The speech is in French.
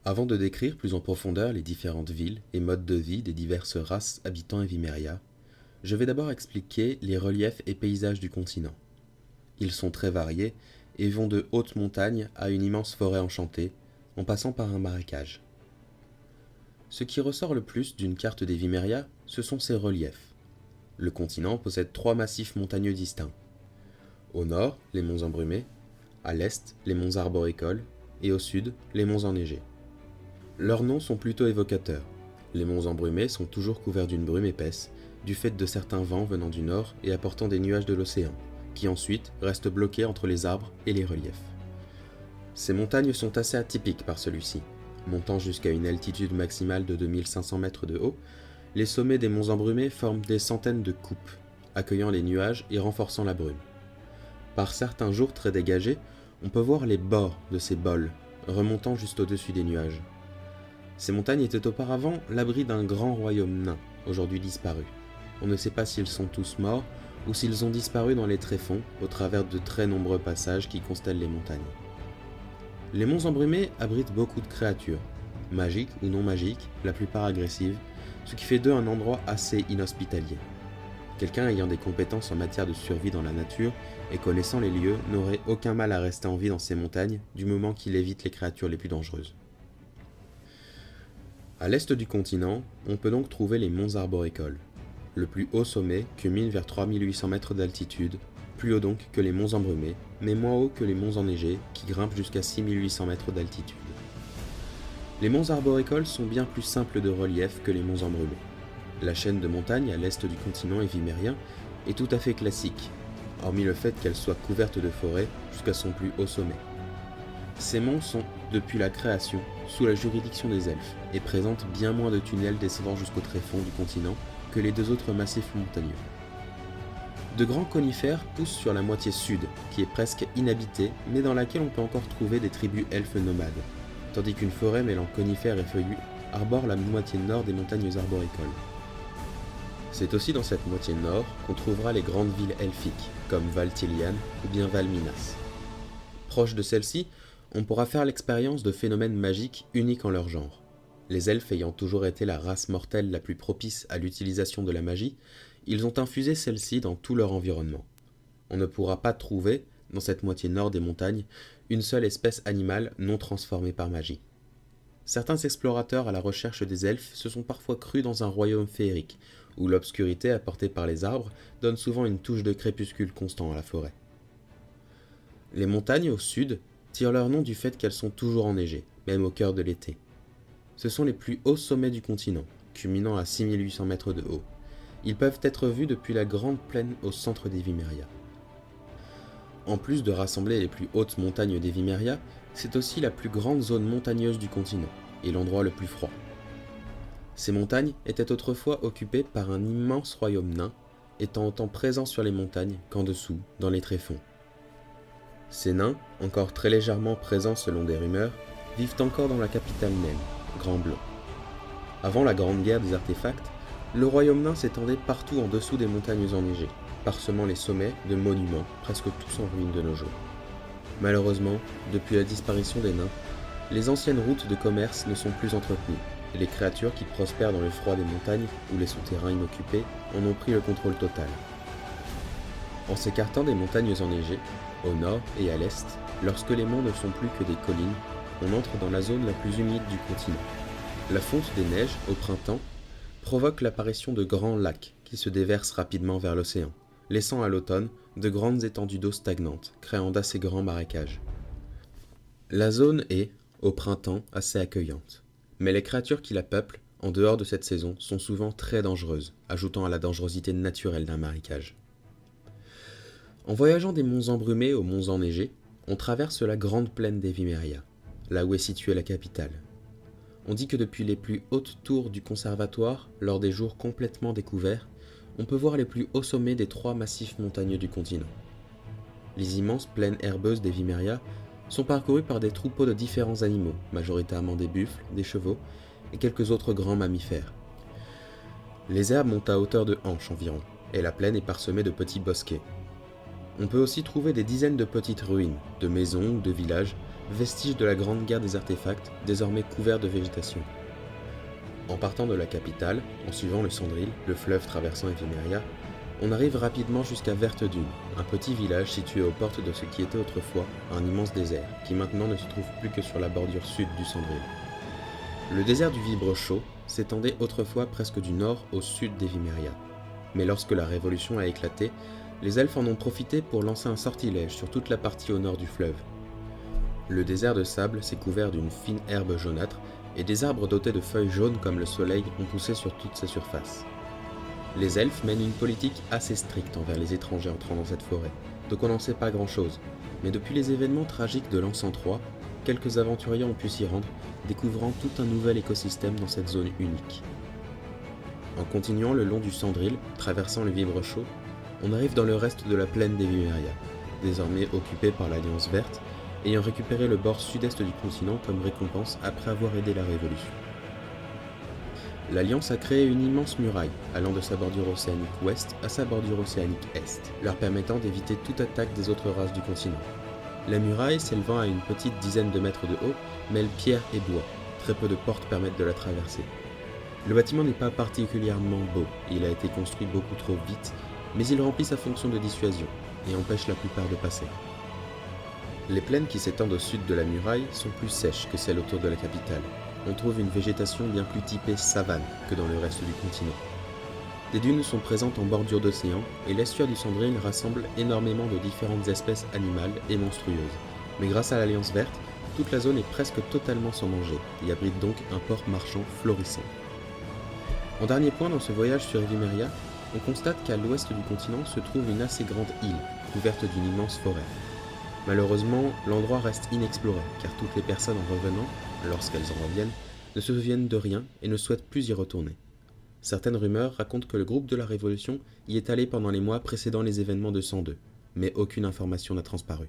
Avant de décrire plus en profondeur les différentes villes et modes de vie des diverses races habitant Evimeria, je vais d'abord expliquer les reliefs et paysages du continent. Ils sont très variés et vont de hautes montagnes à une immense forêt enchantée, en passant par un marécage. Ce qui ressort le plus d'une carte d'Evimeria, ce sont ses reliefs. Le continent possède trois massifs montagneux distincts. Au nord, les monts embrumés, à l'est, les monts arboricoles, et au sud, les monts enneigés. Leurs noms sont plutôt évocateurs. Les monts embrumés sont toujours couverts d'une brume épaisse, du fait de certains vents venant du nord et apportant des nuages de l'océan, qui ensuite restent bloqués entre les arbres et les reliefs. Ces montagnes sont assez atypiques par celui-ci. Montant jusqu'à une altitude maximale de 2500 mètres de haut, les sommets des monts embrumés forment des centaines de coupes, accueillant les nuages et renforçant la brume. Par certains jours très dégagés, on peut voir les bords de ces bols, remontant juste au-dessus des nuages. Ces montagnes étaient auparavant l'abri d'un grand royaume nain, aujourd'hui disparu. On ne sait pas s'ils sont tous morts ou s'ils ont disparu dans les tréfonds au travers de très nombreux passages qui constellent les montagnes. Les monts embrumés abritent beaucoup de créatures, magiques ou non magiques, la plupart agressives, ce qui fait d'eux un endroit assez inhospitalier. Quelqu'un ayant des compétences en matière de survie dans la nature et connaissant les lieux n'aurait aucun mal à rester en vie dans ces montagnes du moment qu'il évite les créatures les plus dangereuses. À l'est du continent, on peut donc trouver les monts arboricoles. Le plus haut sommet culmine vers 3800 mètres d'altitude, plus haut donc que les monts embrumés, mais moins haut que les monts enneigés qui grimpent jusqu'à 6800 mètres d'altitude. Les monts arboricoles sont bien plus simples de relief que les monts embrumés. La chaîne de montagnes à l'est du continent évimérien est tout à fait classique, hormis le fait qu'elle soit couverte de forêts jusqu'à son plus haut sommet. Ces monts sont, depuis la création, sous la juridiction des elfes et présentent bien moins de tunnels descendant jusqu'au tréfonds du continent que les deux autres massifs montagneux. De grands conifères poussent sur la moitié sud, qui est presque inhabitée, mais dans laquelle on peut encore trouver des tribus elfes nomades, tandis qu'une forêt mêlant conifères et feuillus arbore la moitié nord des montagnes arboricoles. C'est aussi dans cette moitié nord qu'on trouvera les grandes villes elfiques, comme Val Tilian ou bien Val Minas. Proche de celles-ci, on pourra faire l'expérience de phénomènes magiques uniques en leur genre. Les elfes ayant toujours été la race mortelle la plus propice à l'utilisation de la magie, ils ont infusé celle-ci dans tout leur environnement. On ne pourra pas trouver, dans cette moitié nord des montagnes, une seule espèce animale non transformée par magie. Certains explorateurs à la recherche des elfes se sont parfois crus dans un royaume féerique, où l'obscurité apportée par les arbres donne souvent une touche de crépuscule constant à la forêt. Les montagnes au sud tirent leur nom du fait qu'elles sont toujours enneigées, même au cœur de l'été. Ce sont les plus hauts sommets du continent, culminant à 6800 mètres de haut. Ils peuvent être vus depuis la grande plaine au centre d'Evimeria. En plus de rassembler les plus hautes montagnes d'Evimeria, c'est aussi la plus grande zone montagneuse du continent, et l'endroit le plus froid. Ces montagnes étaient autrefois occupées par un immense royaume nain, étant autant présent sur les montagnes qu'en dessous, dans les tréfonds. Ces nains, encore très légèrement présents selon des rumeurs, vivent encore dans la capitale naine, Grand Blanc. Avant la Grande Guerre des Artefacts, le royaume nain s'étendait partout en dessous des montagnes enneigées, parsemant les sommets de monuments, presque tous en ruine de nos jours. Malheureusement, depuis la disparition des nains, les anciennes routes de commerce ne sont plus entretenues, et les créatures qui prospèrent dans le froid des montagnes ou les souterrains inoccupés en ont pris le contrôle total. En s'écartant des montagnes enneigées, au nord et à l'est, lorsque les monts ne sont plus que des collines, on entre dans la zone la plus humide du continent. La fonte des neiges, au printemps, provoque l'apparition de grands lacs qui se déversent rapidement vers l'océan, laissant à l'automne de grandes étendues d'eau stagnantes, créant d'assez grands marécages. La zone est, au printemps, assez accueillante, mais les créatures qui la peuplent, en dehors de cette saison, sont souvent très dangereuses, ajoutant à la dangerosité naturelle d'un marécage. En voyageant des monts embrumés aux monts enneigés, on traverse la grande plaine d'Evimeria, là où est située la capitale. On dit que depuis les plus hautes tours du conservatoire, lors des jours complètement découverts, on peut voir les plus hauts sommets des trois massifs montagneux du continent. Les immenses plaines herbeuses d'Evimeria sont parcourues par des troupeaux de différents animaux, majoritairement des buffles, des chevaux et quelques autres grands mammifères. Les herbes montent à hauteur de hanches environ, et la plaine est parsemée de petits bosquets. On peut aussi trouver des dizaines de petites ruines, de maisons ou de villages, vestiges de la grande guerre des artefacts, désormais couverts de végétation. En partant de la capitale, en suivant le Sandril, le fleuve traversant Evimeria, on arrive rapidement jusqu'à Verte Dune, un petit village situé aux portes de ce qui était autrefois un immense désert, qui maintenant ne se trouve plus que sur la bordure sud du Sandril. Le désert du Vibre Chaud s'étendait autrefois presque du nord au sud d'Evimeria, mais lorsque la Révolution a éclaté, les elfes en ont profité pour lancer un sortilège sur toute la partie au nord du fleuve. Le désert de sable s'est couvert d'une fine herbe jaunâtre et des arbres dotés de feuilles jaunes comme le soleil ont poussé sur toute sa surface. Les elfes mènent une politique assez stricte envers les étrangers entrant dans cette forêt, donc on n'en sait pas grand-chose, mais depuis les événements tragiques de l'an 103, quelques aventuriers ont pu s'y rendre, découvrant tout un nouvel écosystème dans cette zone unique. En continuant le long du Sandril, traversant le Vibre Chaud, on arrive dans le reste de la plaine d'Evimeria, désormais occupée par l'Alliance Verte, ayant récupéré le bord sud-est du continent comme récompense après avoir aidé la Révolution. L'Alliance a créé une immense muraille, allant de sa bordure océanique ouest à sa bordure océanique est, leur permettant d'éviter toute attaque des autres races du continent. La muraille s'élevant à une petite dizaine de mètres de haut, mêle pierre et bois, très peu de portes permettent de la traverser. Le bâtiment n'est pas particulièrement beau, il a été construit beaucoup trop vite, mais il remplit sa fonction de dissuasion, et empêche la plupart de passer. Les plaines qui s'étendent au sud de la muraille sont plus sèches que celles autour de la capitale. On trouve une végétation bien plus typée savane que dans le reste du continent. Des dunes sont présentes en bordure d'océan et l'estuaire du Sandril rassemble énormément de différentes espèces animales et monstrueuses. Mais grâce à l'Alliance Verte, toute la zone est presque totalement sans danger et abrite donc un port marchand florissant. En dernier point dans ce voyage sur Evimeria, on constate qu'à l'ouest du continent se trouve une assez grande île, couverte d'une immense forêt. Malheureusement, l'endroit reste inexploré, car toutes les personnes en revenant, lorsqu'elles en reviennent, ne se souviennent de rien et ne souhaitent plus y retourner. Certaines rumeurs racontent que le groupe de la Révolution y est allé pendant les mois précédant les événements de 102, mais aucune information n'a transparu.